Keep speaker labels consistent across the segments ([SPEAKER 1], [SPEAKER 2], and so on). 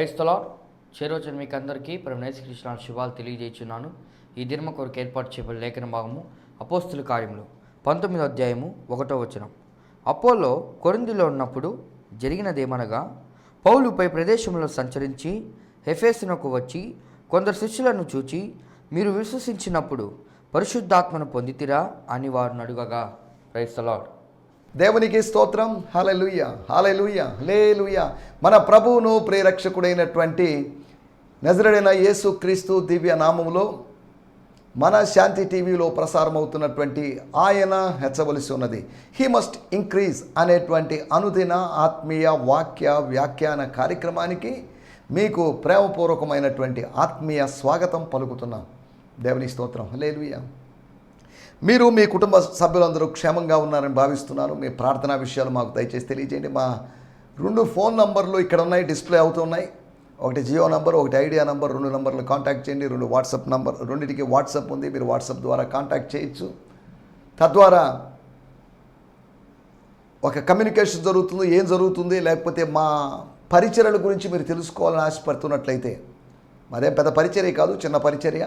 [SPEAKER 1] క్రైస్తలా చేరోచన మీకు అందరికీ యేసుక్రీస్తు శుభాలు తెలియజేస్తున్నాను. ఈ దినము కొరకు ఏర్పాటు చేయబడిన లేఖన భాగము అపోస్తుల కార్యములు 19వ అధ్యాయము 1వ వచనం. అపోల్లో కొరింథీలో ఉన్నప్పుడు జరిగినదేమనగా, పౌలు పై ప్రదేశంలో సంచరించి ఎఫెసునకు వచ్చి కొందరు శిష్యులను చూచి, మీరు విశ్వసించినప్పుడు పరిశుద్ధాత్మను పొందితిరా అని వారిని అడుగగా. Praise the lord.
[SPEAKER 2] దేవునికి స్తోత్రం. హల్లెలూయా, హల్లెలూయా, హల్లెలూయా. మన ప్రభువును ప్రేరక్షకుడైనటువంటి నజరేయుడైన యేసుక్రీస్తు దివ్య నామములో మన శాంతి టీవీలో ప్రసారమవుతున్నటువంటి ఆయన హెచ్చవలసి ఉన్నది, హీ మస్ట్ ఇంక్రీజ్ అనేటువంటి అనుదిన ఆత్మీయ వాక్య వ్యాఖ్యాన కార్యక్రమానికి మీకు ప్రేమపూర్వకమైనటువంటి ఆత్మీయ స్వాగతం పలుకుతున్నాం. దేవుని స్తోత్రం. హల్లెలూయా. మీరు మీ కుటుంబ సభ్యులందరూ క్షేమంగా ఉన్నారని భావిస్తున్నాను. మీ ప్రార్థనా విషయాలు మాకు దయచేసి తెలియజేయండి. మా 2 ఫోన్ నంబర్లు ఇక్కడ ఉన్నాయి, డిస్ప్లే అవుతున్నాయి. ఒకటి జియో నంబర్, ఒకటి ఐడియా నంబర్. 2 నంబర్లు కాంటాక్ట్ చేయండి. 2 వాట్సాప్ నంబర్, రెండింటికి వాట్సాప్ ఉంది. మీరు వాట్సాప్ ద్వారా కాంటాక్ట్ చేయొచ్చు. తద్వారా ఒక కమ్యూనికేషన్ జరుగుతుంది. ఏం జరుగుతుంది, లేకపోతే మా పరిచర్యల గురించి మీరు తెలుసుకోవాలని ఆశపడుతున్నట్లయితే, మరేం పెద్ద పరిచర్య కాదు, చిన్న పరిచర్య.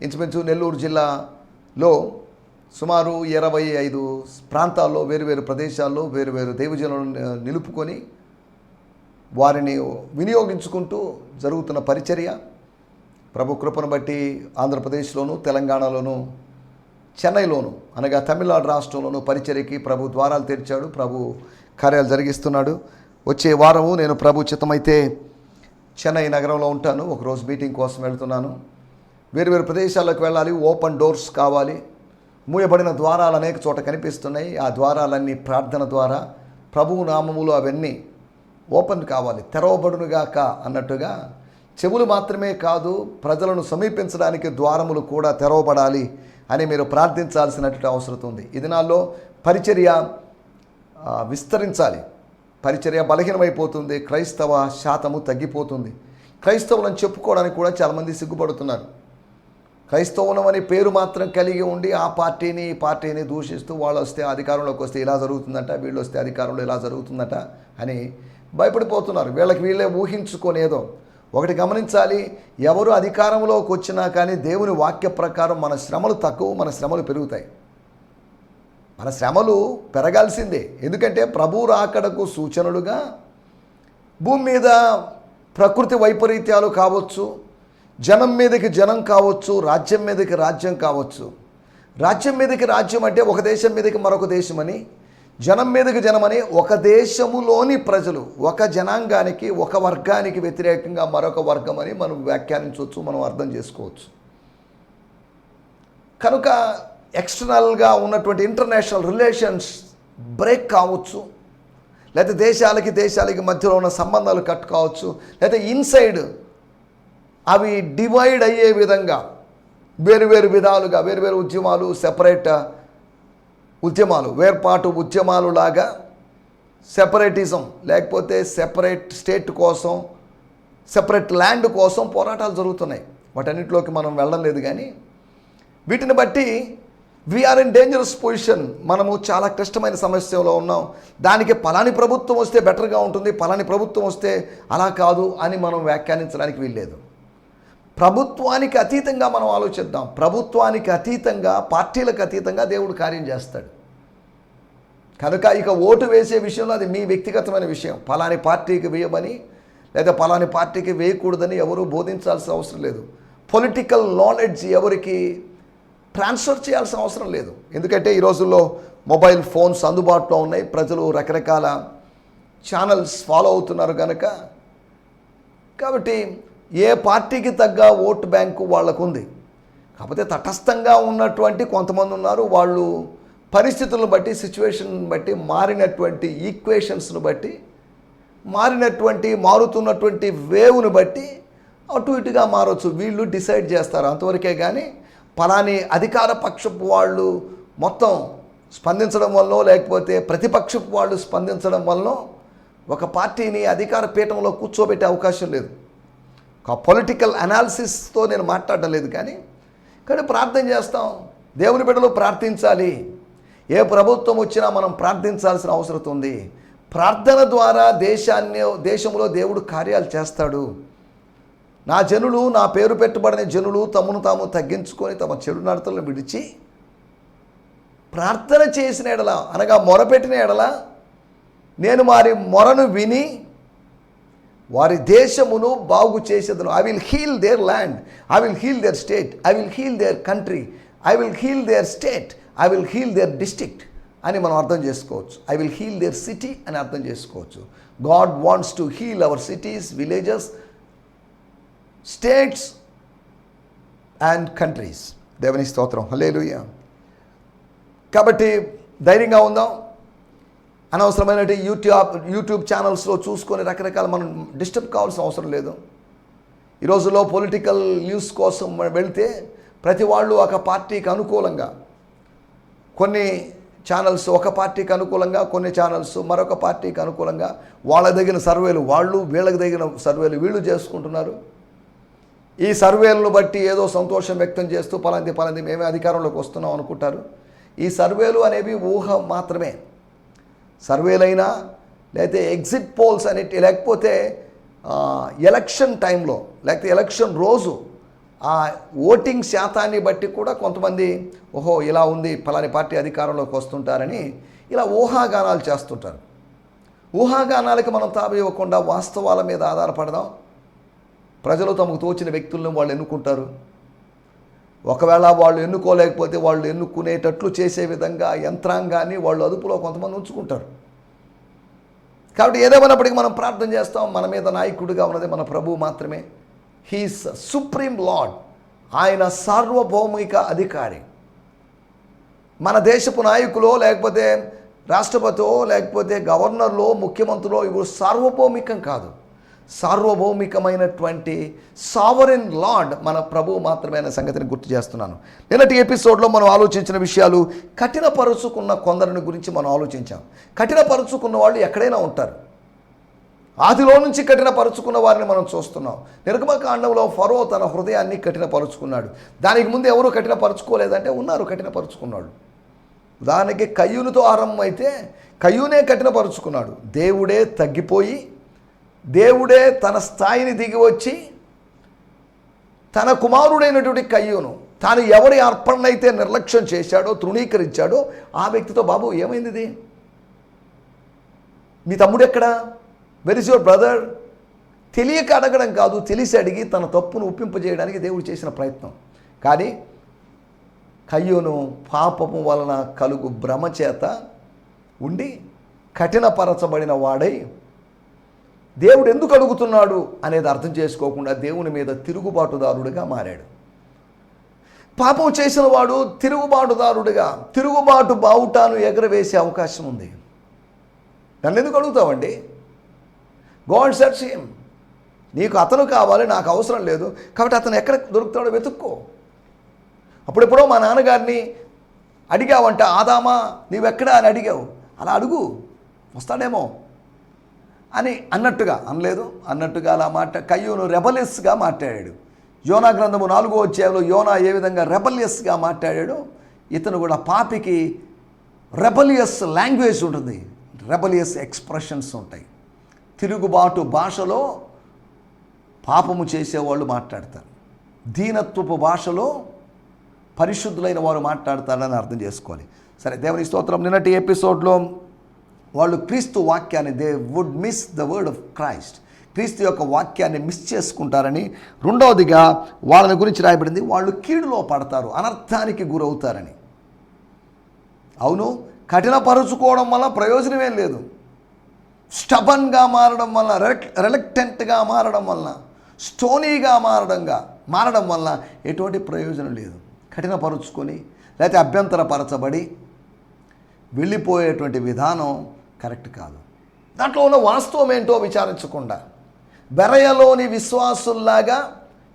[SPEAKER 2] ఇంచుమించు నెల్లూరు జిల్లాలో సుమారు 25 ప్రాంతాల్లో వేరువేరు ప్రదేశాల్లో వేరువేరు దైవజనులను నిలుపుకొని వారిని వినియోగించుకుంటూ జరుగుతున్న పరిచర్య. ప్రభు కృపను బట్టి ఆంధ్రప్రదేశ్లోను, తెలంగాణలోను, చెన్నైలోను అనగా తమిళనాడు రాష్ట్రంలోను పరిచర్యకి ప్రభు ద్వారాలు తెరిచాడు. ప్రభు కార్యాలు జరిగిస్తున్నాడు. వచ్చే వారము నేను ప్రభు చిత్తమైతే చెన్నై నగరంలో ఉంటాను. ఒకరోజు మీటింగ్ కోసం వెళ్తున్నాను. వేరువేరు ప్రదేశాలకు వెళ్ళాలి. ఓపెన్ డోర్స్ కావాలి. మూయబడిన ద్వారాలు అనేక చోట కనిపిస్తున్నాయి. ఆ ద్వారాలన్నీ ప్రార్థన ద్వారా ప్రభువు నామములో అవన్నీ ఓపెన్ కావాలి, తెరవబడునుగాక అన్నట్టుగా. చెవులు మాత్రమే కాదు, ప్రజలను సమీపించడానికి ద్వారములు కూడా తెరవబడాలి అని మీరు ప్రార్థించాల్సినటువంటి అవసరం ఉంది. ఈ దినాల్లో పరిచర్య విస్తరించాలి. పరిచర్య బలహీనమైపోతుంది. క్రైస్తవ శాతము తగ్గిపోతుంది. క్రైస్తవులను చెప్పుకోవడానికి కూడా చాలామంది సిగ్గుపడుతున్నారు. క్రైస్తవులం అనే పేరు మాత్రం కలిగి ఉండి ఆ పార్టీని ఈ పార్టీని దూషిస్తూ, వాళ్ళు వస్తే అధికారంలోకి వస్తే ఇలా జరుగుతుందట, వీళ్ళు వస్తే అధికారంలో ఇలా జరుగుతుందట అని భయపడిపోతున్నారు. వీళ్ళకి వీళ్ళే ఊహించుకొనేదో. ఒకటి గమనించాలి, ఎవరు అధికారంలోకి వచ్చినా కానీ దేవుని వాక్య ప్రకారం మన శ్రమలు తక్కువ, మన శ్రమలు పెరుగుతాయి. మన శ్రమలు పెరగాల్సిందే. ఎందుకంటే ప్రభు రాకడకు సూచనలుగా భూమి మీద ప్రకృతి వైపరీత్యాలు కావచ్చు, జనం మీదకి జనం కావచ్చు, రాజ్యం మీదకి రాజ్యం కావచ్చు. రాజ్యం మీదకి రాజ్యం అంటే ఒక దేశం మీదకి మరొక దేశమని, జనం మీదకి జనమని, ఒక దేశములోని ప్రజలు ఒక జనాంగానికి ఒక వర్గానికి వ్యతిరేకంగా మరొక వర్గం అని మనం వ్యాఖ్యానించవచ్చు, మనం అర్థం చేసుకోవచ్చు. కనుక ఎక్స్టర్నల్గా ఉన్నటువంటి ఇంటర్నేషనల్ రిలేషన్స్ బ్రేక్ కావచ్చు, లేకపోతే దేశాలకి మధ్యలో ఉన్న సంబంధాలు కట్ కావచ్చు, లేకపోతే ఇన్సైడ్ అవి డివైడ్ అయ్యే విధంగా వేరువేరు విధాలుగా వేరువేరు ఉద్యమాలు, సెపరేట్ ఉద్యమాలు, వేర్పాటు ఉద్యమాలు లాగా సెపరేటిజం, లేకపోతే సెపరేట్ స్టేట్ కోసం, సెపరేట్ ల్యాండ్ కోసం పోరాటాలు జరుగుతున్నాయి. వాటన్నిటిలోకి మనం వెళ్ళడం లేదు. కానీ వీటిని బట్టి వీఆర్ ఇన్ డేంజరస్ పొజిషన్. మనము చాలా క్లిష్టమైన సమస్యలో ఉన్నాం. దానికి పలాని ప్రభుత్వం వస్తే బెటర్గా ఉంటుంది, పలాని ప్రభుత్వం వస్తే అలా కాదు అని మనం వ్యాఖ్యానించడానికి వీల్లేదు. ప్రభుత్వానికి అతీతంగా మనం ఆలోచిద్దాం. ప్రభుత్వానికి అతీతంగా, పార్టీలకు అతీతంగా దేవుడు కార్యం చేస్తాడు. కనుక ఇక ఓటు వేసే విషయంలో అది మీ వ్యక్తిగతమైన విషయం. పలాని పార్టీకి వేయమని లేదా పలాని పార్టీకి వేయకూడదని ఎవరూ బోధించాల్సిన అవసరం లేదు. పొలిటికల్ నాలెడ్జ్ ఎవరికి ట్రాన్స్ఫర్ చేయాల్సిన అవసరం లేదు. ఎందుకంటే ఈ రోజుల్లో మొబైల్ ఫోన్స్ అందుబాటులో ఉన్నాయి. ప్రజలు రకరకాల ఛానల్స్ ఫాలో అవుతున్నారు కనుక. కాబట్టి ఏ పార్టీకి తగ్గ ఓటు బ్యాంకు వాళ్ళకు ఉంది. కాకపోతే తటస్థంగా ఉన్నటువంటి కొంతమంది ఉన్నారు. వాళ్ళు పరిస్థితులను బట్టి, సిచ్యువేషన్ బట్టి, మారినటువంటి ఈక్వేషన్స్ను బట్టి, మారుతున్నటువంటి వేవ్ను బట్టి అటు ఇటుగా మారవచ్చు. వీళ్ళు డిసైడ్ చేస్తారు అంతవరకే. కానీ పలాని అధికార పక్షపు వాళ్ళు మొత్తం స్పందించడం వల్ల, లేకపోతే ప్రతిపక్షపు వాళ్ళు స్పందించడం వల్ల ఒక పార్టీని అధికార పీఠంలో కూర్చోబెట్టే అవకాశం లేదు. ఒక పొలిటికల్ అనాలిసిస్తో నేను మాట్లాడడం లేదు. కానీ ప్రార్థన చేస్తాం. దేవుని బిడ్డలు ప్రార్థించాలి. ఏ ప్రభుత్వం వచ్చినా మనం ప్రార్థించాల్సిన అవసరం ఉంది. ప్రార్థన ద్వారా దేశంలో దేవుడు కార్యాలు చేస్తాడు. నా జనులు, నా పేరు పెట్టబడిన జనులు తమను తాము తగ్గించుకొని తమ చెడు నడతలను విడిచి ప్రార్థన చేసిన ఎడల, అనగా మొరపెట్టిన ఎడల, నేను వారి మొరను విని వారి దేశమును బాగు చేసేదను. I will heal their land, I will heal their state, I will heal their country, I will heal their state, I will heal their district అని మనం అర్థం చేసుకోవచ్చు. I will heal their city అని అర్థం చేసుకోవచ్చు. God wants to heal our cities, villages, states and countries. దేవుని స్తోత్రం, హల్లెలూయా. కాబట్టి ధైర్యంగా ఉందాం. అనవసరమైన యూట్యూబ్ ఛానల్స్లో చూసుకొని రకరకాల మనం డిస్టర్బ్ కావాల్సిన అవసరం లేదు. ఈ రోజుల్లో పొలిటికల్ న్యూస్ కోసం వెళితే ప్రతి వాళ్ళు ఒక పార్టీకి అనుకూలంగా, కొన్ని ఛానల్స్ ఒక పార్టీకి అనుకూలంగా, కొన్ని ఛానల్స్ మరొక పార్టీకి అనుకూలంగా వాళ్ళకి తగిన సర్వేలు వాళ్ళు, వీళ్ళకి తగిన సర్వేలు వీళ్ళు చేసుకుంటున్నారు. ఈ సర్వేలను బట్టి ఏదో సంతోషం వ్యక్తం చేస్తూ పలాంది మేమే అధికారంలోకి వస్తున్నాం అనుకుంటారు. ఈ సర్వేలు అనేవి ఊహ మాత్రమే. సర్వేలైనా లేకపోతే ఎగ్జిట్ పోల్స్ అనేటి, లేకపోతే ఎలక్షన్ టైంలో లేకపోతే ఎలక్షన్ రోజు ఆ ఓటింగ్ శాతాన్ని బట్టి కూడా కొంతమంది ఓహో ఇలా ఉంది పలాని పార్టీ అధికారంలోకి వస్తుంటారని ఇలా ఊహాగానాలు చేస్తుంటారు. ఊహాగానాలకి మనం తావివ్వకుండా వాస్తవాల మీద ఆధారపడదాం. ప్రజలు తమకు తోచిన వ్యక్తులను వాళ్ళు ఎన్నుకుంటారు. ఒకవేళ వాళ్ళు ఎన్నుకోలేకపోతే వాళ్ళు ఎన్నుకునేటట్లు చేసే విధంగా యంత్రాంగాన్ని వాళ్ళు అదుపులో కొంతమంది ఉంచుకుంటారు. కాబట్టి ఏదేమైనప్పటికీ మనం ప్రార్థన చేస్తాం. మన మీద నాయకుడిగా ఉన్నది మన ప్రభువు మాత్రమే. హీస్ సుప్రీం లార్డ్, ఆయన సార్వభౌమిక అధికారి. మన దేశపు నాయకులో లేకపోతే రాష్ట్రపతిలో లేకపోతే గవర్నర్లో ముఖ్యమంత్రిలో ఇవి సార్వభౌమికం కాదు. సార్వభౌమికమైనటువంటి సావరెన్ లార్డ్ మన ప్రభువు మాత్రమే అనే సంగతిని గుర్తు చేస్తున్నాను. నిన్నటి ఎపిసోడ్లో మనం ఆలోచించిన విషయాలు కఠినపరుచుకున్న కొందరిని గురించి మనం ఆలోచించాం. కఠినపరుచుకున్న వాళ్ళు ఎక్కడైనా ఉంటారు. ఆదిలో నుంచి కఠినపరుచుకున్న వారిని మనం చూస్తున్నాం. నిర్గమకాండంలో ఫరో తన హృదయాన్ని కఠినపరుచుకున్నాడు. దానికి ముందు ఎవరు కఠినపరుచుకోలేదంటే ఉన్నారు కఠినపరుచుకున్నాడు. ఉదాహరణకి కయ్యూనుతో ఆరంభం అయితే కయ్యూనే కఠినపరుచుకున్నాడు. దేవుడే తగ్గిపోయి, దేవుడే తన స్థాయిని దిగి వచ్చి తన కుమారుడైనటువంటి కయ్యూను తాను ఎవరి అర్పణనైతే నిర్లక్ష్యం చేశాడో, తృణీకరించాడో ఆ వ్యక్తితో, బాబు ఏమైంది ఇది, మీ తమ్ముడు ఎక్కడా, వెర్ ఇస్ యువర్ బ్రదర్, తెలియక అడగడం కాదు, తెలిసి అడిగి తన తప్పును ఒప్పింపజేయడానికి దేవుడు చేసిన ప్రయత్నం. కానీ కయ్యూను పాపము వలన కలుగు భ్రమ చేత ఉండి కఠినపరచబడిన వాడై దేవుడు ఎందుకు అడుగుతున్నాడు అనేది అర్థం చేసుకోకుండా దేవుని మీద తిరుగుబాటుదారుడిగా మారాడు. పాపం చేసిన వాడు తిరుగుబాటుదారుడిగా, తిరుగుబాటు బావుటాను ఎగరవేసే అవకాశం ఉంది. నన్ను ఎందుకు అడుగుతావండి? గాడ్ సెట్స్ హిమ్, నీకు అతను కావాలి, నాకు అవసరం లేదు, కాబట్టి అతను ఎక్కడ దొరుకుతాడో వెతుక్కో. అప్పుడెప్పుడో మా నాన్నగారిని అడిగావంట, ఆదామా నీవెక్కడా అని అడిగావు, అలా అడుగు వస్తాడేమో అని అన్నట్టుగా, అనలేదు అన్నట్టుగా అలా కయ్యూను రెబలియస్గా మాట్లాడాడు. యోనా గ్రంథము 4వ అధ్యాయంలో యోనా ఏ విధంగా రెబలియస్గా మాట్లాడాడో ఇతను కూడా పాపికి రెబలియస్ లాంగ్వేజ్ ఉంటుంది, రెబలియస్ ఎక్స్ప్రెషన్స్ ఉంటాయి. తిరుగుబాటు భాషలో పాపము చేసేవాళ్ళు మాట్లాడతారు, దీనత్వపు భాషలో పరిశుద్ధులైన వారు మాట్లాడతారని అర్థం చేసుకోవాలి. సరే, దేవుని స్తోత్రం. నిన్నటి ఎపిసోడ్లో వాళ్ళు క్రీస్తు వాక్యాన్ని, they would miss the word of Christ, క్రీస్తు యొక్క వాక్యాన్ని మిస్ చేసుకుంటారని. రెండవదిగా వాళ్ళని గురించి రాయబడింది, వాళ్ళు కీడులో పడతారు, అనర్థానికి గురవుతారని. అవును, కఠినపరుచుకోవడం వల్ల ప్రయోజనమేం లేదు. స్టబన్గా మారడం వల్ల, రిలక్టెంట్గా మారడం వల్ల, స్టోనీగా మారడం వల్ల ఎటువంటి ప్రయోజనం లేదు. కఠినపరుచుకొని లేకపోతే అభ్యంతరపరచబడి వెళ్ళిపోయేటువంటి విధానం కరెక్ట్ కాదు. దాంట్లో ఉన్న వాస్తవం ఏంటో విచారించకుండా బెరయలోని విశ్వాసుల్లాగా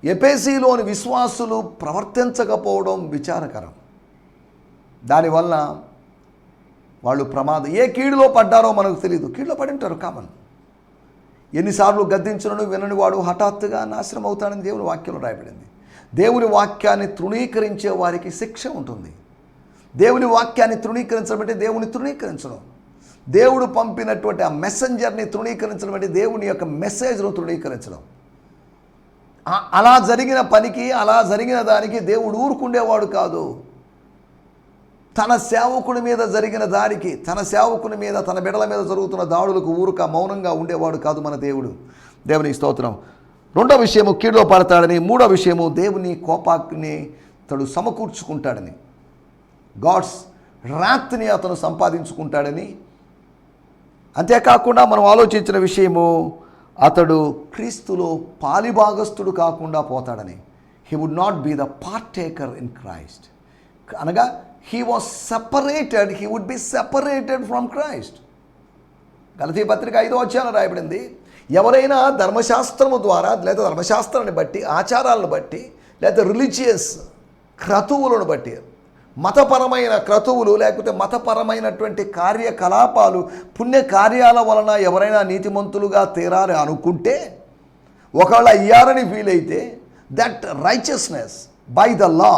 [SPEAKER 2] ఎపేసీలోని విశ్వాసులు ప్రవర్తించకపోవడం విచారకరం. దానివల్ల వాళ్ళు ప్రమాదం, ఏ కీడులో పడ్డారో మనకు తెలియదు, కీడులో పడి ఉంటారు కామన్. ఎన్నిసార్లు గద్దించులను వినని వాడు హఠాత్తుగా నాశనం అవుతాడని దేవుని వాక్యంలో రాయబడింది. దేవుని వాక్యాన్ని తృణీకరించే వారికి శిక్ష ఉంటుంది. దేవుని వాక్యాన్ని తృణీకరించడం అంటే దేవుని తృణీకరించడం. దేవుడు పంపినటువంటి ఆ మెసెంజర్ని తృణీకరించడం అంటే దేవుని యొక్క మెసేజ్ను తృణీకరించడం. అలా జరిగిన పనికి, అలా జరిగిన దానికి దేవుడు ఊరుకుండేవాడు కాదు. తన సేవకుని మీద జరిగిన దాడికి, తన సేవకుని మీద, తన బిడ్డల మీద జరుగుతున్న దాడులకు ఊరుక మౌనంగా ఉండేవాడు కాదు మన దేవుడు. దేవునికి స్తోత్రం. రెండో విషయము కీడులో పడతాడని, మూడో విషయము దేవుని కోపాగ్ని అతడు సమకూర్చుకుంటాడని, గాడ్స్ రాత్ని అతను సంపాదించుకుంటాడని. అంతేకాకుండా మనం ఆలోచించిన విషయము అతడు క్రీస్తులో పాలిభాగస్థుడు కాకుండా పోతాడని. He would not be the partaker in Christ. అనగా he was separated, he would be separated from Christ. గలతీ పత్రిక 5వ అధ్యాయంలో రాయబడింది, ఎవరైనా ధర్మశాస్త్రము ద్వారా లేదా ధర్మశాస్త్రాన్ని బట్టి, ఆచారాలను బట్టి, లేదా రిలీజియస్ క్రతువులను బట్టి, మతపరమైన క్రతువులు లేకపోతే మతపరమైనటువంటి కార్యకలాపాలు, పుణ్య కార్యాల వలన ఎవరైనా నీతిమంతులుగా తీరాలి అనుకుంటే, ఒకవేళ అయ్యారని ఫీల్ అయితే, that righteousness by the law,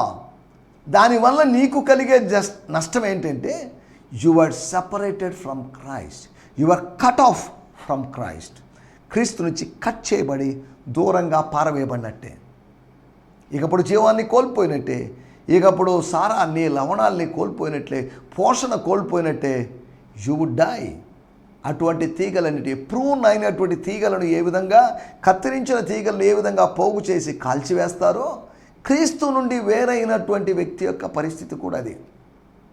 [SPEAKER 2] దానివల్ల నీకు కలిగే నష్టం ఏంటంటే you are separated from Christ, you are cut off from Christ. క్రీస్తు నుంచి కట్ చేయబడి దూరంగా పారవేయబడినట్టే. ఇకప్పుడు జీవాన్ని కోల్పోయినట్టే, ఇకప్పుడు సారాన్ని, లవణాల్ని కోల్పోయినట్లే, పోషణ కోల్పోయినట్టే. You would die. అటువంటి తీగలన్నిటి, ప్రూన్ అయినటువంటి తీగలను ఏ విధంగా, కత్తిరించిన తీగలను ఏ విధంగా పోగు చేసి కాల్చివేస్తారో, క్రీస్తు నుండి వేరైనటువంటి వ్యక్తి యొక్క పరిస్థితి కూడా అది.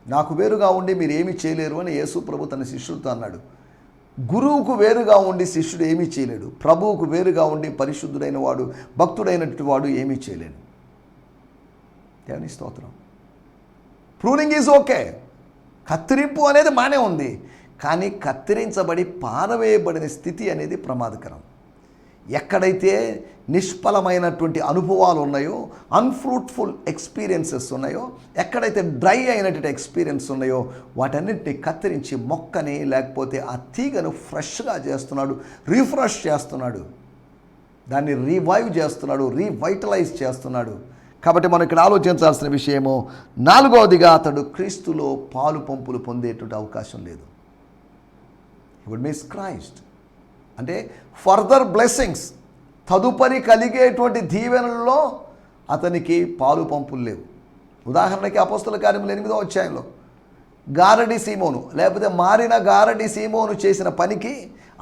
[SPEAKER 2] నాకు వేరుగా ఉండి మీరు ఏమీ చేయలేరు అని యేసు ప్రభు తన శిష్యుడితో అన్నాడు. గురువుకు వేరుగా ఉండి శిష్యుడు ఏమీ చేయలేడు. ప్రభువుకు వేరుగా ఉండి పరిశుద్ధుడైన వాడు, భక్తుడైనటువంటి వాడు ఏమీ చేయలేడు. దేవుని స్తోత్రం. ప్రూనింగ్ ఈజ్ ఓకే, కత్తిరింపు అనేది బాగానే ఉంది, కానీ కత్తిరించబడి పారవేయబడిన స్థితి అనేది ప్రమాదకరం. ఎక్కడైతే నిష్ఫలమైనటువంటి అనుభవాలు ఉన్నాయో, అన్ఫ్రూట్ఫుల్ ఎక్స్పీరియన్సెస్ ఉన్నాయో, ఎక్కడైతే డ్రై అయినటువంటి ఎక్స్పీరియన్స్ ఉన్నాయో, వాటన్నిటిని కత్తిరించి మొక్కని లేకపోతే ఆ తీగను ఫ్రెష్గా చేస్తున్నాడు, రీఫ్రెష్ చేస్తున్నాడు, దాన్ని రివైవ్ చేస్తున్నాడు, రీవైటలైజ్ చేస్తున్నాడు. కాబట్టి మనం ఇక్కడ ఆలోచించాల్సిన విషయము, నాలుగవదిగా అతడు క్రీస్తులో పాలు పంపులు పొందేటువంటి అవకాశం లేదు. He would miss Christ. అంటే ఫర్దర్ బ్లెస్సింగ్స్, తదుపరి కలిగేటువంటి దీవెనల్లో అతనికి పాలు పంపులు లేవు. ఉదాహరణకి అపోస్తల కార్యములు 8వ అధ్యాయంలో గారడి సీమోను లేకపోతే మారిన గారడి సీమోను చేసిన పనికి,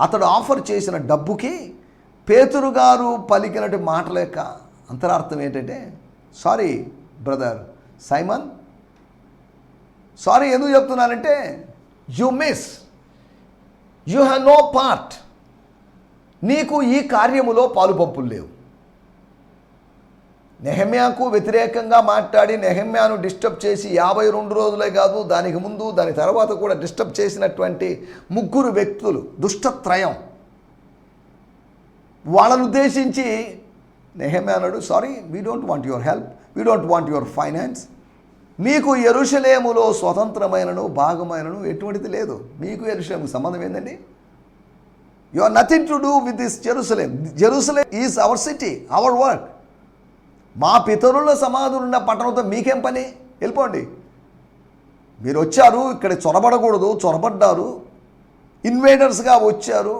[SPEAKER 2] అతడు ఆఫర్ చేసిన డబ్బుకి పేతురు గారు పలికినట్టు మాటల యొక్క అంతరార్థం ఏంటంటే, సారీ బ్రదర్ సైమన్, సారీ ఎందుకు చెప్తున్నానంటే, you miss, you have no part, నీకు ఈ కార్యములో పాలు పంపులు లేవు. నెహెమ్యాకు వ్యతిరేకంగా మాట్లాడి నెహెమ్యాను డిస్టర్బ్ చేసి 52 రోజులే కాదు, దానికి ముందు దాని తర్వాత కూడా డిస్టర్బ్ చేసినటువంటి 3 వ్యక్తులు, దుష్టత్రయం, వాళ్ళను ఉద్దేశించి నెహెమ్యా అన్నాడు, sorry we don't want your help, we don't want your finance, మీకు యెరూషలేములో స్వతంత్రమైనను భాగమైనను ఎటువంటిది లేదు, మీకు యెరూషలేముకు సంబంధం ఏందండి? You are nothing to do with this Jerusalem. Jerusalem is our city, our work. మా పితరుల సమాధులు ఉన్న పట్టణంతో మీకేం పని? వెళ్ళిపోండి. మీరు వచ్చారు, ఇక్కడ చొరబడకూడదు, చొరబడ్డారు, ఇన్వేడర్స్గా వచ్చారు,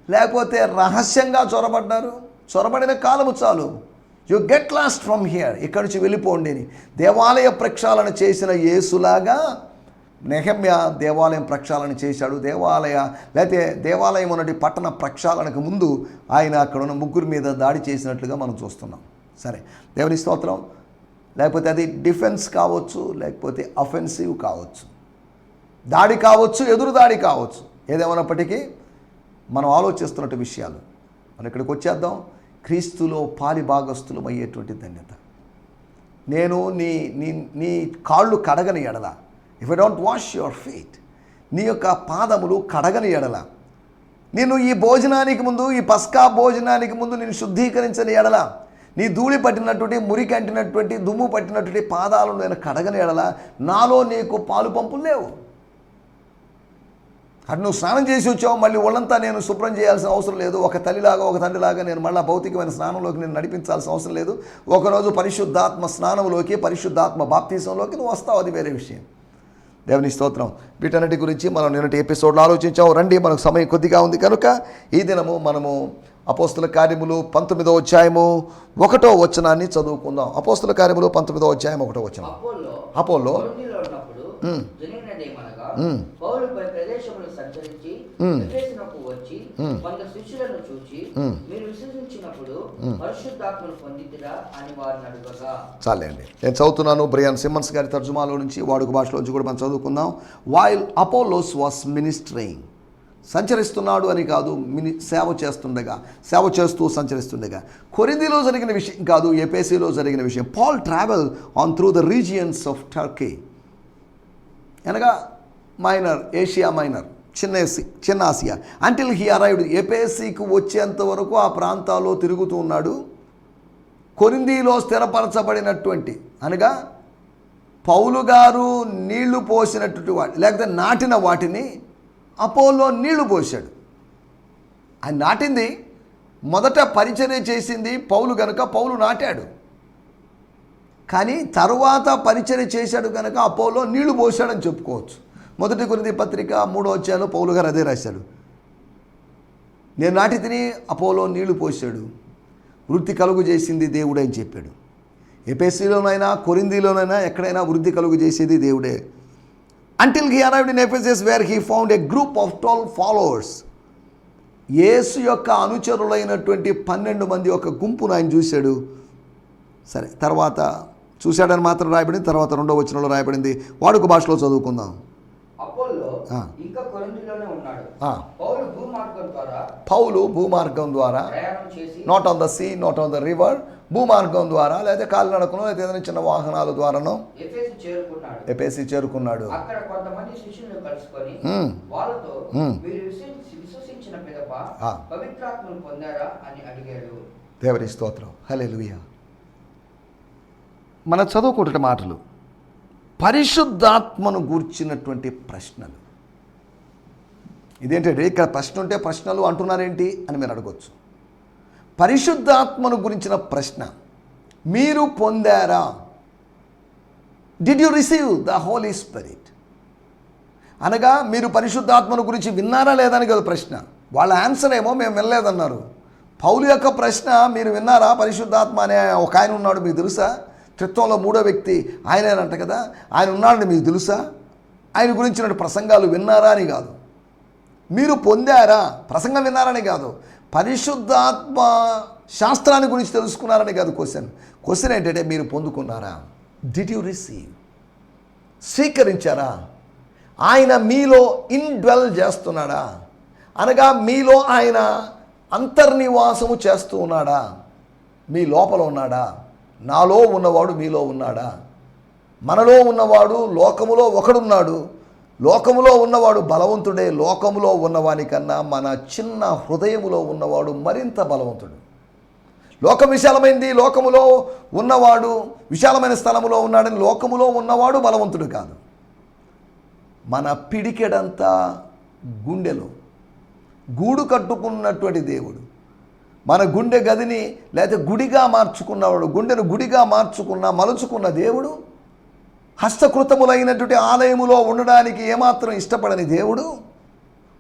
[SPEAKER 2] లేకపోతే రహస్యంగా చొరబడ్డారు, చొరబడిన కాలము చాలు, you get lost from here, ఇక్కడి నుంచి వెళ్ళిపోండి అని దేవాలయ ప్రక్షాళన చేసిన యేసులాగా నెహెమ్యా దేవాలయం ప్రక్షాళన చేశాడు. లేకపోతే దేవాలయం ఉన్నటి పట్టణ ప్రక్షాళనకు ముందు ఆయన అక్కడ ఉన్న 3 మీద దాడి చేసినట్లుగా మనం చూస్తున్నాం. సరే, దేవుని స్తోత్రం. లేకపోతే అది డిఫెన్స్ కావచ్చు, లేకపోతే అఫెన్సివ్ కావచ్చు, దాడి కావచ్చు, ఎదురు దాడి కావచ్చు, ఏదేమైనప్పటికీ మనం ఆలోచిస్తున్నట్టు విషయాలు. మనం ఇక్కడికి వచ్చేద్దాం. క్రీస్తులో పాలి భాగస్థులం అయ్యేటువంటి ధన్యత. నేను నీ కాళ్ళు కడగని ఎడల, if I don't wash your feet, నీ యొక్క పాదములు కడగని ఎడల, నేను ఈ భోజనానికి ముందు, ఈ పస్కా భోజనానికి ముందు నేను శుద్ధీకరించని ఎడల, నీ ధూళి పట్టినటువంటి, మురికి అంటినటువంటి, దుమ్ము పట్టినటువంటి పాదాలను నేను కడగని ఎడల, నాలో నీకు పాలు పంపులు లేవు. అటు నువ్వు స్నానం చేసి వచ్చావు, మళ్ళీ ఒళ్ళంతా నేను శుభ్రం చేయాల్సిన అవసరం లేదు. ఒక తల్లిలాగా, ఒక తండ్రిలాగా నేను మళ్ళీ భౌతికమైన స్నానంలోకి నేను నడిపించాల్సిన అవసరం లేదు. ఒకరోజు పరిశుద్ధాత్మ స్నానంలోకి, పరిశుద్ధాత్మ బాప్తీసంలోకి నువ్వు వస్తావు, అది వేరే విషయం. దేవుని స్తోత్రం. వీటన్నిటి గురించి మనం నిన్నటి ఎపిసోడ్లో ఆలోచించాం. రండి, మనకు సమయం కొద్దిగా ఉంది కనుక ఈ దినము మనము అపోస్తుల కార్యములు 19వ అధ్యాయము 1వ వచనాన్ని చదువుకుందాం. అపోస్తుల కార్యములు 19వ అధ్యాయం 1వ వచనం. అపోల్లో
[SPEAKER 1] పౌలు పై ప్రదేశములు సంచరించి ఎఫెసునకు వచ్చి 100 శిష్యులను చూచి మీరు విశ్వసించినప్పుడు పరిశుద్ధాత్మను పొందితిరా అని వారిని అడుగగా.
[SPEAKER 2] చాలండి, నేను చదువుతున్నాను. బ్రయాన్ సిమ్మన్స్ గారి తర్జుమాలో నుంచి, వాడుక భాషలోంచి కూడా మనం చదువుకుందాం. వైల్ అపోలోస్ వాస్ మినిస్ట్రింగ్, సంచరిస్తున్నాడు అని కాదు, సేవ చేస్తూ సంచరిస్తుండగా. కొరింథీలో జరిగిన విషయం కాదు, ఎఫెసీలో జరిగిన విషయం. Paul travel on through the regions of Turkey, అనగా మైనర్ ఏషియా, మైనర్ చిన్న ఆసియా, అంటిల్ హీ అరైవ్డ్. ఎఫెసీకి వచ్చేంత వరకు ఆ ప్రాంతాల్లో తిరుగుతూ ఉన్నాడు. కొరింథీలో స్థిరపరచబడినటువంటి, అనగా పౌలు గారు నీళ్లు పోసినటువంటి వాటి, లేకపోతే నాటిన వాటిని అపోలో నీళ్లు పోశాడు. ఆయన నాటింది, మొదట పరిచర్య చేసింది పౌలు గనుక పౌలు నాటాడు. కానీ తరువాత పరిచర్య చేశాడు కనుక అపోలో నీళ్లు పోశాడని చెప్పుకోవచ్చు. 1 కొరింథీ పత్రిక 3వ అధ్యాయంలో పౌలు గారు అదే రాశాడు. నేను నాటి తిని అపోలో నీళ్లు పోశాడు, వృద్ధి కలుగు చేసింది దేవుడే అని చెప్పాడు. ఎఫెసీలోనైనా కొరింథీలోనైనా ఎక్కడైనా వృద్ధి కలుగు చేసేది దేవుడే. Until he arrived in Ephesus where he found a group of 12 followers. యేసు యొక్క అనుచరులైనటువంటి 12 మంది ఒక గుంపును ఆయన చూశాడు. సరే, తర్వాత చూశాడని మాత్రం రాయబడింది, తర్వాత 2వ వచనంలో రాయబడింది. వాడుక భాషలో చదువుకుందాం.
[SPEAKER 1] అపోల్లో ఇంకా కొరింథీలోనే ఉన్నాడు.
[SPEAKER 2] పౌలు భూమార్గం ద్వారా, not on the sea, not on the river, భూమార్గం ద్వారా, లేదా కాలినడకనో లేదా ఏదైనా చిన్న వాహనాల ద్వారానో ఎఫెసీ చేరుకున్నాడు.
[SPEAKER 1] అక్కడ కొంతమంది శిష్యులను కలుసుకొని వాళ్ళతో మీరు విశ్వసించిన పిదప పవిత్రాత్మను పొందారా అని అడిగాడు.
[SPEAKER 2] దేవుని స్తోత్రం, హల్లెలూయా. మన చదువుకుంటున్న మాటలు పరిశుద్ధాత్మను గూర్చినటువంటి ప్రశ్నలు. ఇదేంటంటే ఇక్కడ ప్రశ్న ఉంటే ప్రశ్నలు అంటున్నారేంటి అని మీరు అడగొచ్చు. పరిశుద్ధాత్మను గురించిన ప్రశ్న, మీరు పొందారా? Did you receive the Holi Spirit? అనగా మీరు పరిశుద్ధాత్మను గురించి విన్నారా లేదని కదా ప్రశ్న. వాళ్ళ ఆన్సర్ ఏమో మేము వినలేదన్నారు. పౌలు యొక్క ప్రశ్న, మీరు విన్నారా? పరిశుద్ధాత్మ అనే ఒక ఆయన ఉన్నాడు, మీకు తెలుసా? త్రిత్వంలో 3వ వ్యక్తి ఆయనేనంట కదా, ఆయన ఉన్నాడని మీకు తెలుసా? ఆయన గురించిన ప్రసంగాలు విన్నారా అని కాదు, మీరు పొందారా? ప్రసంగం విన్నారని కాదు, పరిశుద్ధాత్మ శాస్త్రాన్ని గురించి తెలుసుకున్నారని కాదు క్వశ్చన్ ఏంటంటే మీరు పొందుకున్నారా? Did you receive? స్వీకరించారా? ఆయన మీలో ఇన్డ్వెల్ చేస్తున్నాడా? అనగా మీలో ఆయన అంతర్నివాసము చేస్తూ ఉన్నాడా? మీ లోపల ఉన్నాడా? నాలో ఉన్నవాడు మీలో ఉన్నాడా? మనలో ఉన్నవాడు లోకములో ఒకడున్నాడు. లోకములో ఉన్నవాడు బలవంతుడే. లోకములో ఉన్నవానికన్నా మన చిన్న హృదయములో ఉన్నవాడు మరింత బలవంతుడు. లోకం విశాలమైంది, లోకములో ఉన్నవాడు విశాలమైన స్థలములో ఉన్నాడని లోకములో ఉన్నవాడు బలవంతుడు కాదు. మన పిడికెడంతా గుండెలో గూడు కట్టుకున్నటువంటి దేవుడు, మన గుండె గదిని లేకపోతే గుడిగా మార్చుకున్నవాడు, గుండెను గుడిగా మలుచుకున్న దేవుడు, హస్తకృతములైనటువంటి ఆలయములో ఉండడానికి ఏమాత్రం ఇష్టపడని దేవుడు,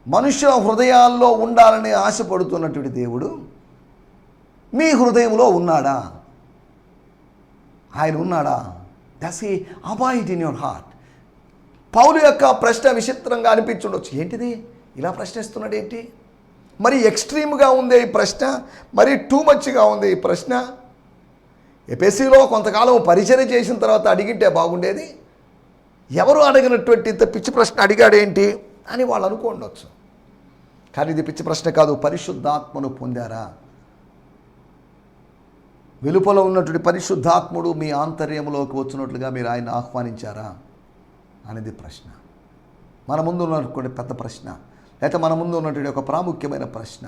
[SPEAKER 2] మనుష్య హృదయాల్లో ఉండాలని ఆశపడుతున్నటువంటి దేవుడు మీ హృదయంలో ఉన్నాడా? ఆయన ఉన్నాడా? Does he abide in your heart? పౌలు యొక్క ప్రశ్న విచిత్రంగా అనిపించుండొచ్చు. ఏంటిది ఇలా ప్రశ్నిస్తున్నాడు ఏంటి? మరి ఎక్స్ట్రీమ్గా ఉంది ఈ ప్రశ్న, మరి టూ మచ్గా ఉంది ఈ ప్రశ్న. ఎఫెసీలో కొంతకాలం పరిచర్య చేసిన తర్వాత అడిగింటే బాగుండేది. ఎవరు అడిగినటువంటి ఇంత పిచ్చి ప్రశ్న అడిగాడేంటి అని వాళ్ళు అనుకోండొచ్చు. కానీ ఇది పిచ్చి ప్రశ్న కాదు. పరిశుద్ధాత్మను పొందారా? వెలుపల ఉన్నటువంటి పరిశుద్ధాత్ముడు మీ ఆంతర్యంలోకి వచ్చినట్లుగా మీరు ఆయన ఆహ్వానించారా అనేది ప్రశ్న. మన ముందు ఉన్నటువంటి పెద్ద ప్రశ్న, లేకపోతే మన ముందు ఉన్నటువంటి ఒక ప్రాముఖ్యమైన ప్రశ్న.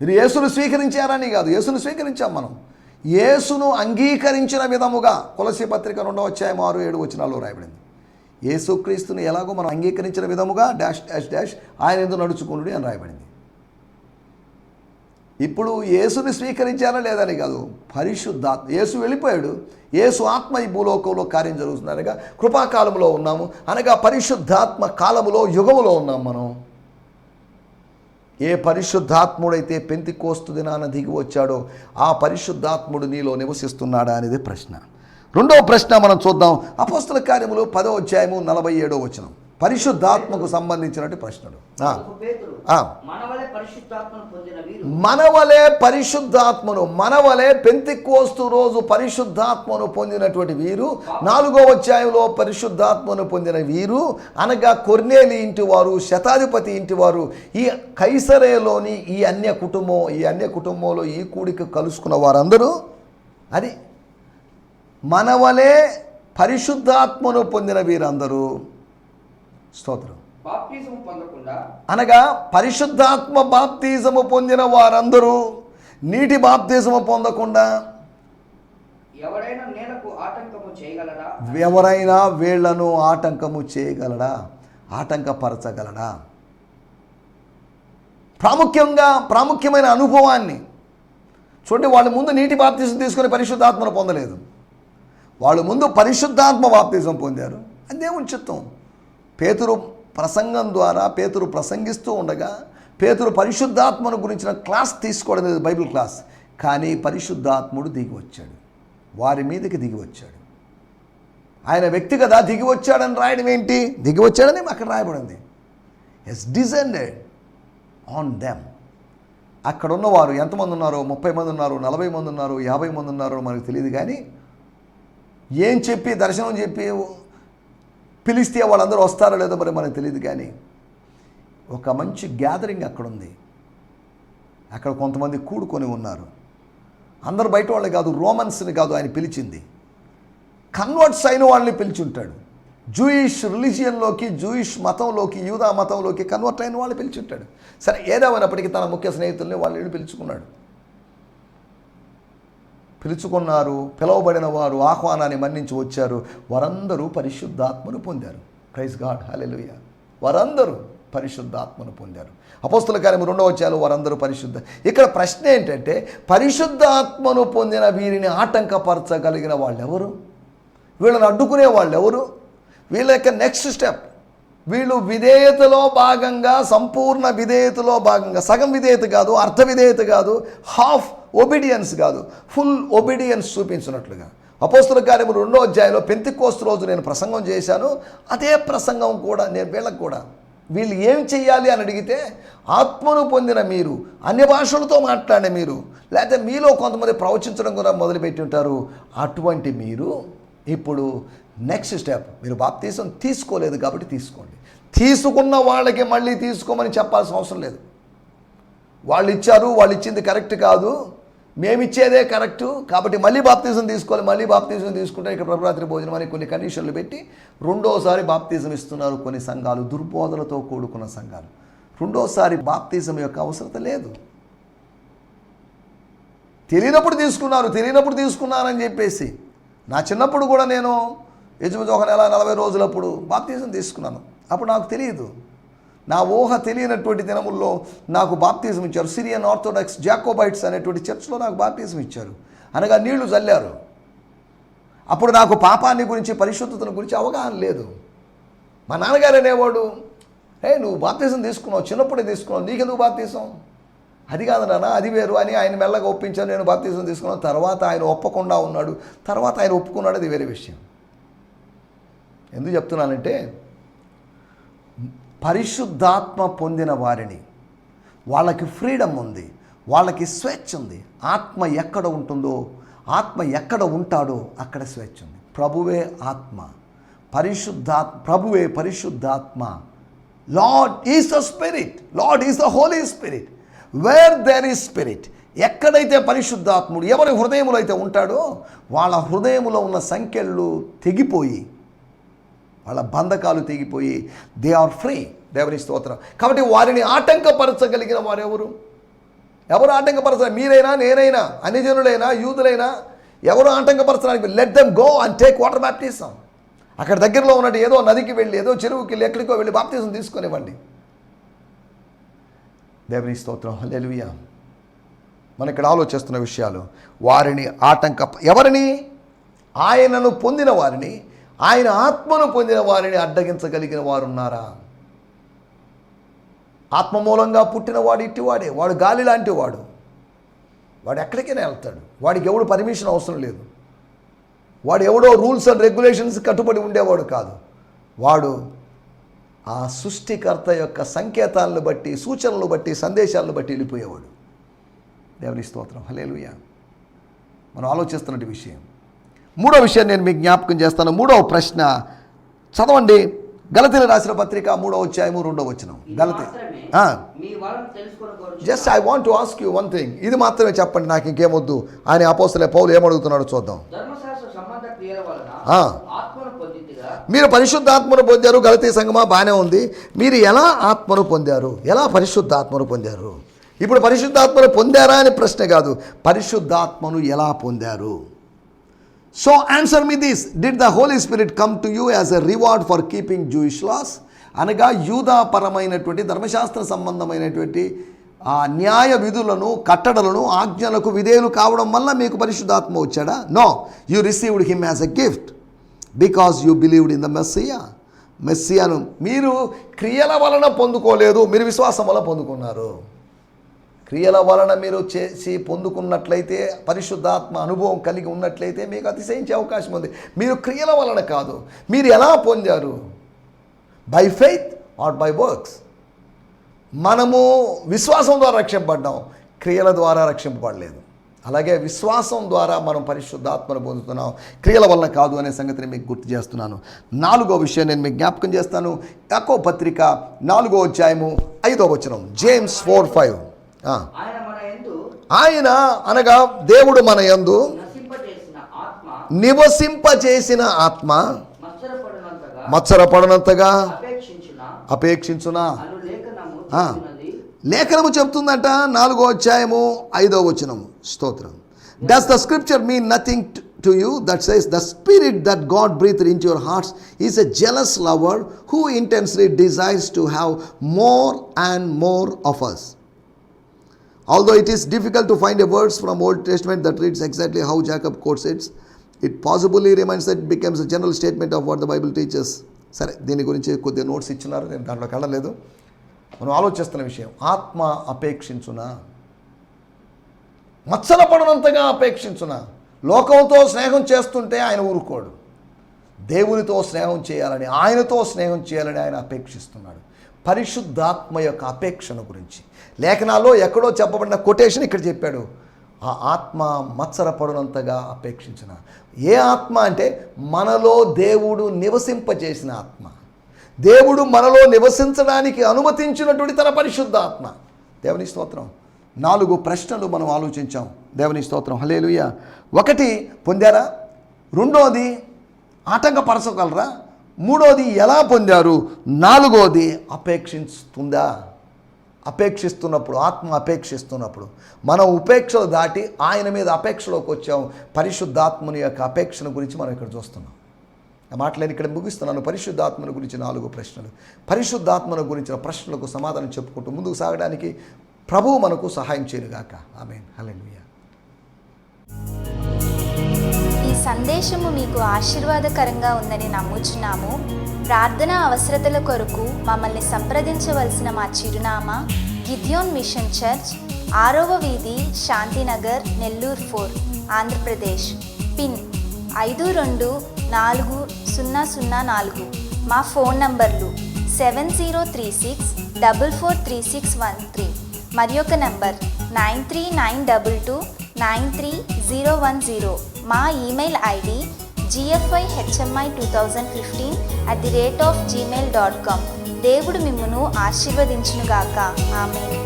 [SPEAKER 2] మీరు యేసును స్వీకరించారని కాదు, యేసును స్వీకరించాం మనం. యేసును అంగీకరించిన విధముగా కొలసీ పత్రిక 2వ అధ్యాయం 6-7 వచనాల్లో రాయబడింది. యేసుక్రీస్తుని ఎలాగో మనం అంగీకరించిన విధముగా డాష్ డాష్ డాష్ ఆయన ఎందుకు నడుచుకునుడి అని రాయబడింది. ఇప్పుడు యేసుని స్వీకరించారా లేదని కాదు, పరిశుద్ధాత్మ. యేసు వెళ్ళిపోయాడు, యేసు ఆత్మ ఈ భూలోకంలో కార్యం జరుగుతుంది అనగా కృపాకాలంలో ఉన్నాము, అనగా పరిశుద్ధాత్మ కాలములో యుగములో ఉన్నాం మనం. ఏ పరిశుద్ధాత్ముడైతే పెంతెకోస్తు దినాన దిగి వచ్చాడో ఆ పరిశుద్ధాత్ముడు నీలో నివసిస్తున్నాడా అనేది ప్రశ్న. రెండవ ప్రశ్న మనం చూద్దాం. అపోస్తల కార్యములు 10వ అధ్యాయము 47వ వచనం, పరిశుద్ధాత్మకు సంబంధించినటువంటి ప్రశ్నలు. మనవలే పరిశుద్ధాత్మను, మనవలే పెంతెకోస్తు రోజు పరిశుద్ధాత్మను పొందినటువంటి వీరు, 4వ అధ్యాయంలో పరిశుద్ధాత్మను పొందిన వీరు అనగా కొర్నేలి ఇంటి వారు, శతాధిపతి ఇంటి వారు, ఈ కైసరేలోని ఈ అన్య కుటుంబంలో ఈ కూడిక కలుసుకున్న వారందరూ అది మనవలే పరిశుద్ధాత్మను పొందిన వీరందరూ. స్తోత్రం.
[SPEAKER 1] బాప్తిజం పొందకుండా
[SPEAKER 2] అనగా పరిశుద్ధాత్మ బాప్తిజము పొందిన వారందరూ నీటి బాప్తిజము పొందకుండా
[SPEAKER 1] ఎవరైనా నేలకు ఆటంకము చేయగలరా?
[SPEAKER 2] ఎవరైనా వీళ్లను ఆటంకము చేయగలడా, ఆటంకపరచగలడా? ప్రాముఖ్యమైన అనుభవాన్ని చూడండి. వాళ్ళు ముందు నీటి బాప్తిజం తీసుకొని పరిశుద్ధాత్మను పొందలేదు, వాళ్ళు ముందు పరిశుద్ధాత్మ బాప్తిజం పొందారు. అది దేవుని చిత్తం. పేతురు ప్రసంగం ద్వారా పేతురు ప్రసంగిస్తూ ఉండగా పేతురు పరిశుద్ధాత్మను గురించిన క్లాస్ తీసుకోవడం లేదు, బైబిల్ క్లాస్. కానీ పరిశుద్ధాత్ముడు దిగి వచ్చాడు, వారి మీదకి దిగి వచ్చాడు. ఆయన వ్యక్తిగత దిగి వచ్చాడని రాయడం ఏంటి? దిగి వచ్చాడని అక్కడ రాయబడింది. As descended on them. అక్కడ ఉన్నవారు ఎంతమంది ఉన్నారో, 30 మంది ఉన్నారు, 40 మంది ఉన్నారు, 50 మంది ఉన్నారో మనకు తెలియదు. కానీ ఏం చెప్పి దర్శనం చెప్పి పిలిస్తే వాళ్ళందరూ వస్తారో లేదో మరి మనకు తెలియదు. కానీ ఒక మంచి గ్యాదరింగ్ అక్కడ ఉంది. అక్కడ కొంతమంది కూడుకొని ఉన్నారు. అందరూ బయట వాళ్ళు కాదు, రోమన్స్ని కాదు ఆయన పిలిచింది, కన్వర్ట్స్ అయిన వాళ్ళని పిలిచి ఉంటాడు. జూయిష్ రిలీజియన్లోకి, జూయిష్ మతంలోకి, యూదా మతంలోకి కన్వర్ట్ అయిన వాళ్ళని పిలిచి ఉంటాడు. సరే, ఏదేమైనప్పటికీ తన ముఖ్య స్నేహితుల్ని వాళ్ళని పిలుచుకున్నాడు. పిలుచుకున్నారు, పిలువబడిన వారు ఆహ్వానాన్ని మన్నించి వచ్చారు. వారందరూ పరిశుద్ధాత్మను పొందారు. ప్రైజ్ గాడ్, హల్లెలూయా. వారందరూ పరిశుద్ధాత్మను పొందారు. అపోస్తల కార్యము 2వ అధ్యాయంలో వారందరూ పరిశుద్ధ. ఇక్కడ ప్రశ్న ఏంటంటే, పరిశుద్ధాత్మను పొందిన వీరిని ఆటంకపరచగలిగిన వాళ్ళెవరు? వీళ్ళని అడ్డుకునే వాళ్ళెవరు? వీళ్ళ యొక్క నెక్స్ట్ స్టెప్, వీళ్ళు విధేయతలో భాగంగా, సంపూర్ణ విధేయతలో భాగంగా, సగం విధేయత కాదు, అర్ధ విధేయత కాదు, హాఫ్ ఒబీడియన్స్ కాదు, ఫుల్ ఒబీడియన్స్ చూపించినట్లుగా. అపోస్తల కార్యము 2వ అధ్యాయంలో పెంతెకోస్తు రోజు నేను ప్రసంగం చేశాను, అదే ప్రసంగం కూడా నేను వీళ్ళకు కూడా, వీళ్ళు ఏం చెయ్యాలి అని అడిగితే, ఆత్మను పొందిన మీరు, అన్య భాషలతో మాట్లాడిన మీరు, లేకపోతే మీలో కొంతమంది ప్రవచించడం కూడా మొదలుపెట్టి ఉంటారు. అటువంటి మీరు ఇప్పుడు నెక్స్ట్ స్టెప్, మీరు బాప్తిజం తీసుకోలేదు కాబట్టి తీసుకోండి. తీసుకున్న వాళ్ళకి మళ్ళీ తీసుకోమని చెప్పాల్సిన అవసరం లేదు. వాళ్ళు ఇచ్చారు, వాళ్ళు ఇచ్చింది కరెక్ట్ కాదు, మేమిచ్చేదే కరెక్టు, కాబట్టి మళ్ళీ బాప్తిజం తీసుకోవాలి. మళ్ళీ బాప్తిజం తీసుకుంటే ఇక్కడ ప్రభురాత్రి భోజనం అని కొన్ని కండిషన్లు పెట్టి రెండోసారి బాప్తిజం ఇస్తున్నారు కొన్ని సంఘాలు, దుర్బోధలతో కూడుకున్న సంఘాలు. రెండోసారి బాప్తిజం యొక్క అవసరత లేదు. తెలియనప్పుడు తీసుకున్నారని చెప్పేసి, నా చిన్నప్పుడు కూడా నేను యజమాని 1 నెల 40 రోజులప్పుడు బాప్తిజం తీసుకున్నాను. అప్పుడు నాకు తెలియదు, నా ఊహ తెలియనటువంటి దినముల్లో నాకు బాప్తిజం ఇచ్చారు. సిరియన్ ఆర్థోడాక్స్ జాకోబైట్స్ అనేటువంటి చర్చ్లో నాకు బాప్తిజం ఇచ్చారు, అనగా నీళ్లు చల్లారు. అప్పుడు నాకు పాపాన్ని గురించి, పరిశుద్ధతను గురించి అవగాహన లేదు. మా నాన్నగారు అనేవాడు, నువ్వు బాప్తిజం తీసుకున్నావు, చిన్నప్పుడే తీసుకున్నావు, నీకెందుకు బాప్తిజం? అది కాదు నాన్న, అది వేరు అని ఆయన మెల్లగా ఒప్పించాను. నేను బాప్తిజం తీసుకున్నాను. తర్వాత ఆయన ఒప్పకుండా ఉన్నాడు, తర్వాత ఆయన ఒప్పుకున్నాడు, అది వేరే విషయం. ఎందుకు చెప్తున్నానంటే, పరిశుద్ధాత్మ పొందిన వారిని, వాళ్ళకి ఫ్రీడమ్ ఉంది, వాళ్ళకి స్వేచ్ఛ ఉంది. ఆత్మ ఎక్కడ ఉంటుందో, ఆత్మ ఎక్కడ ఉంటాడో అక్కడ స్వేచ్ఛ ఉంది. ప్రభువే ఆత్మ, ప్రభువే పరిశుద్ధాత్మ. Lord is the spirit, Lord is the Holi spirit. Where there is spirit, ఎక్కడైతే పరిశుద్ధాత్ముడు ఎవరి హృదయములో అయితే ఉంటాడో వాళ్ళ హృదయములో ఉన్న సంఖ్యలు తెగిపోయి, వాళ్ళ బంధకాలు తెగిపోయి దే ఆర్ ఫ్రీ. దేవుని స్తోత్రం. కాబట్టి వారిని ఆటంకపరచగలిగిన వారు ఎవరు ఆటంకపరచాలి? మీరైనా, నేనైనా, అన్యజనులైనా, యూదులైనా, ఎవరు ఆటంకపరచడానికి? Let them go and take water baptism. అక్కడ దగ్గరలో ఉన్నట్టు ఏదో నదికి వెళ్ళి, ఏదో చెరువుకి వెళ్ళి, ఎక్కడికో వెళ్ళి బాప్తిజం తీసుకునివ్వండి. దేవుని స్తోత్రం, హల్లెలూయా. మనం ఇక్కడ ఆలోచిస్తున్న విషయాలు. వారిని ఎవరిని? ఆయనను పొందిన వారిని, ఆయన ఆత్మను పొందిన వారిని అడ్డగించగలిగిన వారు ఉన్నారా? ఆత్మ మూలంగా పుట్టినవాడు ఇట్టివాడే, వాడు గాలి లాంటి వాడు ఎక్కడికైనా వెళ్తాడు. వాడికి ఎవడు పర్మిషన్ అవసరం లేదు. వాడు ఎవడో రూల్స్ అండ్ రెగ్యులేషన్స్ కట్టుబడి ఉండేవాడు కాదు. వాడు ఆ సృష్టికర్త యొక్క సంకేతాలను బట్టి, సూచనలు బట్టి, సందేశాలను బట్టి వెళ్ళిపోయేవాడు. దేవుని స్తోత్రం, హల్లెలూయా. మనం ఆలోచిస్తున్నట్టు విషయం. మూడో విషయం నేను మీకు జ్ఞాపకం చేస్తాను. మూడవ ప్రశ్న చదవండి. గలతీయులకు రాసిన పత్రిక 3వ అధ్యాయము 2వ వచనం. Just I want to ask you one thing. ఇది మాత్రమే చెప్పండి, నాకు ఇంకేమొద్దు. ఆయన అపోస్తలుడైన పౌలు ఏమడుగుతున్నాడో చూద్దాం. మీరు పరిశుద్ధాత్మను పొందారు. గలతీ సంఘమా, బాగానే ఉంది. మీరు ఎలా ఆత్మను పొందారు? ఎలా పరిశుద్ధాత్మను పొందారు? ఇప్పుడు పరిశుద్ధాత్మను పొందారా అని ప్రశ్న కాదు, పరిశుద్ధాత్మను ఎలా పొందారు? So answer me this. Did the Holi spirit come to you as a reward for keeping Jewish laws? అనగా యూదాపరమైనటువంటి, ధర్మశాస్త్ర సంబంధమైనటువంటి ఆ న్యాయ విధులను, కట్టడలను, ఆజ్ఞలకు విధేయులు కావడం వల్ల మీకు పరిశుద్ధాత్మ వచ్చాడా? No, you received him as a gift because you believed in the మెస్సియాను మీరు క్రియల వలన పొందుకోలేదు, మీరు విశ్వాసం వల్ల పొందుకున్నారు. క్రియల వలన మీరు చేసి పొందుకున్నట్లయితే, పరిశుద్ధాత్మ అనుభవం కలిగి ఉన్నట్లయితే మీకు అతిశయించే అవకాశం ఉంది. మీరు క్రియల వలన కాదు. మీరు ఎలా పొందారు? By faith or by works. మనము విశ్వాసం ద్వారా రక్షింపబడ్డాం, క్రియల ద్వారా రక్షింపబడలేదు. అలాగే విశ్వాసం ద్వారా మనం పరిశుద్ధాత్మను పొందుతున్నాం, క్రియల వల్ల కాదు అనే సంగతిని మీకు గుర్తు చేస్తున్నాను. 4వ విషయం నేను మీకు జ్ఞాపకం చేస్తాను. యాకోబు పత్రిక 4వ అధ్యాయము 5వ వచనం. జేమ్స్ 4:5. ఆయన అనగా దేవుడు మన యందు నివసింపచేసిన ఆత్మ మత్సరపడనంతగా అపేక్షించునా. లేఖనము చెప్తుందంట 4వ అధ్యాయము 5వ వచనం. స్తోత్రం. Does the scripture mean nothing to you that says the spirit that God breathed into your hearts is a jealous lover who intensely desires to have more and more of us? Although it is difficult to find a verse from Old Testament that reads exactly how Jacob quotes it possibly reminds that it becomes a general statement of what the Bible teaches. సరే, దీని గురించి కొద్దిగా notes ఇచ్చినారు, నేను దాంట్లోకి వెళ్ళలేదు. మనం ఆలోచిస్తున్న విషయం, ఆత్మ అపేక్షించునా, మత్సరపడనంతగా అపేక్షించునా. లోకంతో స్నేహం చేస్తుంటే ఆయన ఊరుకోడు. దేవునితో స్నేహం చేయాలని, ఆయనతో స్నేహం చేయాలని ఆయన అపేక్షిస్తున్నాడు. పరిశుద్ధాత్మ యొక్క అపేక్షను గురించి లేఖనాల్లో ఎక్కడో చెప్పబడిన కొటేషన్ ఇక్కడ చెప్పాడు. ఆ ఆత్మ మత్సరపడునంతగా అపేక్షించిన. ఏ ఆత్మ అంటే మనలో దేవుడు నివసింపజేసిన ఆత్మ, దేవుడు మనలో నివసించడానికి అనుమతించినటువంటి తన పరిశుద్ధాత్మ. దేవుని స్తోత్రం. 4 ప్రశ్నలు మనం ఆలోచించాం. దేవుని స్తోత్రం, హల్లెలూయా. 1, పొందారా? 2, ఆటంకపరచగలరా? 3, ఎలా పొందారు? 4, అపేక్షిస్తుందా? అపేక్షిస్తున్నప్పుడు, ఆత్మ అపేక్షిస్తున్నప్పుడు మనం ఉపేక్షలు దాటి ఆయన మీద అపేక్షలోకి వచ్చాం. పరిశుద్ధాత్మని యొక్క అపేక్షను గురించి మనం ఇక్కడ చూస్తున్నాం. ఆ మాటలను ఇక్కడ ముగిస్తున్నాను. పరిశుద్ధాత్మను గురించి 4 ప్రశ్నలు. పరిశుద్ధాత్మను గురించిన ప్రశ్నలకు సమాధానం చెప్పుకుంటూ ముందుకు సాగడానికి ప్రభువు మనకు సహాయం చేయనుగాక. ఆమేన్, హల్లెలూయా.
[SPEAKER 3] ఈ సందేశము మీకు ఆశీర్వాదకరంగా ఉందని నమ్ముచున్నాము. ప్రార్థన అవసరతల కొరకు మమ్మల్ని సంప్రదించవలసిన మా చిరునామా గిద్యోన్ మిషన్ చర్చ్, 6వ వీధి, శాంతినగర్, నెల్లూరు 4, ఆంధ్రప్రదేశ్. పిన్ 524004. మా ఫోన్ నంబర్లు 7036443613 మరి ఒక నంబర్ 9392293010. మా ఈమెయిల్ ఐడి gfihmi2015@gmail.com. దేవుడు మిమ్మును ఆశీర్వదించునుగాక. ఆమేన్.